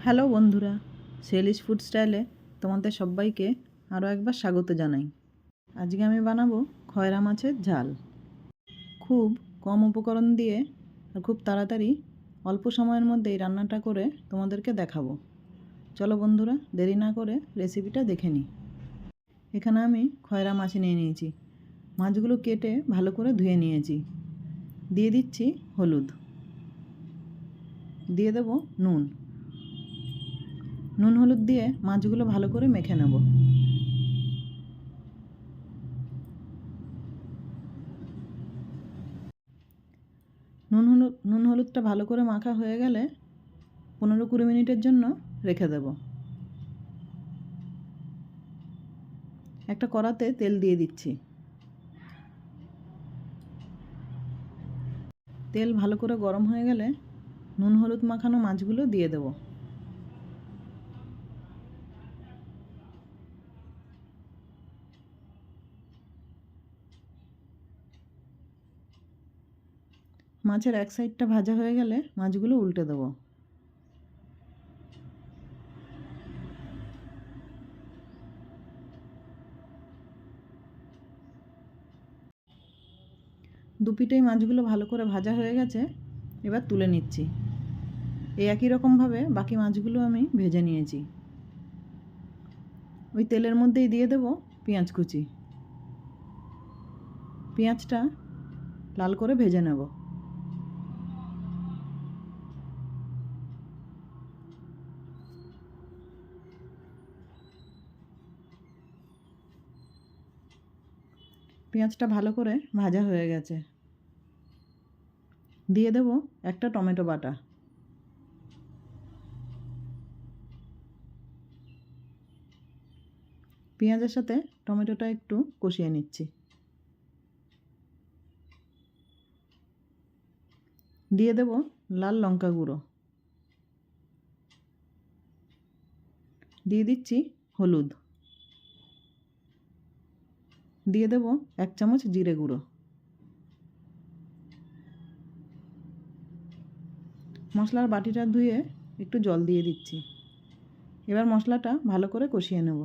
Hello বন্ধুরা, সেলিশ food স্টাইলে তোমাদের সবাইকে আরও একবার স্বাগত জানাই। আজকে আমি বানাবো খয়রা মাছের ঝাল। খুব কম উপকরণ দিয়ে আর খুব তাড়াতাড়ি অল্প সময়ের মধ্যেই রান্নাটা করে তোমাদেরকে দেখাবো। চলো বন্ধুরা, দেরি না করে রেসিপিটা দেখে নিই। এখানে আমি খয়রা মাছ নিয়ে নিয়েছি। মাছগুলো কেটে ভালো করে ধুয়ে নিয়েছি। দিয়ে দিচ্ছি হলুদ, দিয়ে দেবো নুন। নুন হলুদ দিয়ে মাছগুলো ভালো করে মেখে নেব। নুন হলুদটা ভালো করে মাখা হয়ে গেলে 15-20 মিনিটের জন্য রেখে দেব। একটা কড়াতে তেল দিয়ে দিচ্ছি। তেল ভালো করে গরম হয়ে গেলে নুন হলুদ মাখানো মাছগুলো দিয়ে দেব। মাছের এক সাইডটা ভাজা হয়ে গেলে মাছগুলো উল্টে দেব। দুপিটেই মাছগুলো ভালো করে ভাজা হয়ে গেছে, এবার তুলে নিচ্ছি। এই একই রকমভাবে বাকি মাছগুলো আমি ভেজে নিয়েছি। ওই তেলের মধ্যেই দিয়ে দেব পেঁয়াজ কুচি। পেঁয়াজটা লাল করে ভেজে নেব। পেঁয়াজটা ভালো করে ভাজা হয়ে গেছে। দিয়ে দেব একটা টমেটো বাটা। পেঁয়াজের সাথে টমেটোটা একটু কষিয়ে নিচ্ছি। দিয়ে দেব লাল লঙ্কা গুঁড়ো। দিয়ে দিচ্ছি হলুদ। দিয়ে দেব 1 চামচ জিরে গুঁড়ো। মশলার বাটিটা ধুয়ে একটু জল দিয়ে দিচ্ছি। এবার মশলাটা ভালো করে কষিয়ে নেব।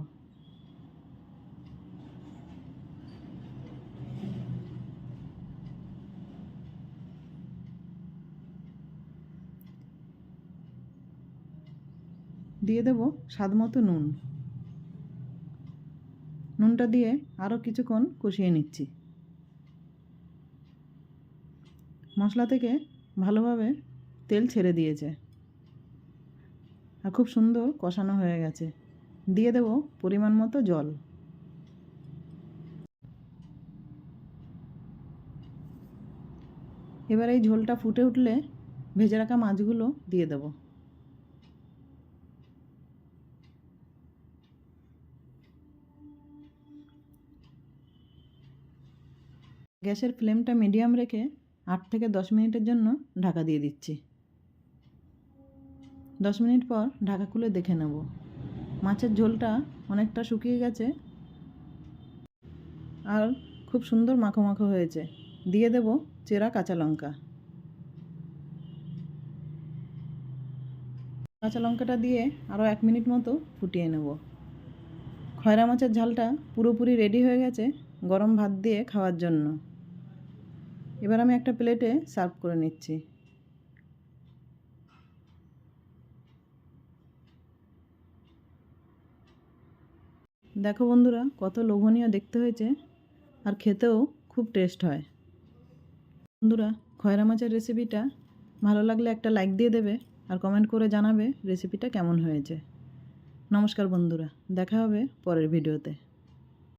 দিয়ে দেব স্বাদমতো নুন। নুনটা দিয়ে আরও কিছুক্ষণ কষিয়ে নিচ্ছি। মশলা থেকে ভালোভাবে তেল ছেড়ে দিয়েছে আর খুব সুন্দর কষানো হয়ে গেছে। দিয়ে দেব পরিমাণ মতো জল। এবার এই ঝোলটা ফুটে উঠলে ভেজে রাখা মাছগুলো দিয়ে দেব। গ্যাসের ফ্লেমটা মিডিয়াম রেখে 8 থেকে 10 মিনিটের জন্য ঢাকা দিয়ে দিচ্ছি। 10 মিনিট পর ঢাকা খুলে দেখে নেব। মাছের ঝোলটা অনেকটা শুকিয়ে গেছে আর খুব সুন্দর মাখো মাখো হয়েছে। দিয়ে দেব চেরা কাঁচা লঙ্কা। কাঁচা লঙ্কাটা দিয়ে আরও 1 মিনিট মতো ফুটিয়ে নেব। খয়রা মাছের ঝালটা পুরোপুরি রেডি হয়ে গেছে গরম ভাত দিয়ে খাওয়ার জন্য। এবার আমি একটা প্লেটে সার্ভ করে নিচ্ছি। দেখো বন্ধুরা, কত লোভনীয় দেখতে হয়েছে আর খেতেও খুব টেস্ট হয়। বন্ধুরা, খয়রা মাছের রেসিপিটা ভালো লাগলে একটা লাইক দিয়ে দেবে আর কমেন্ট করে জানাবে রেসিপিটা কেমন হয়েছে। নমস্কার বন্ধুরা, দেখা হবে পরের ভিডিওতে।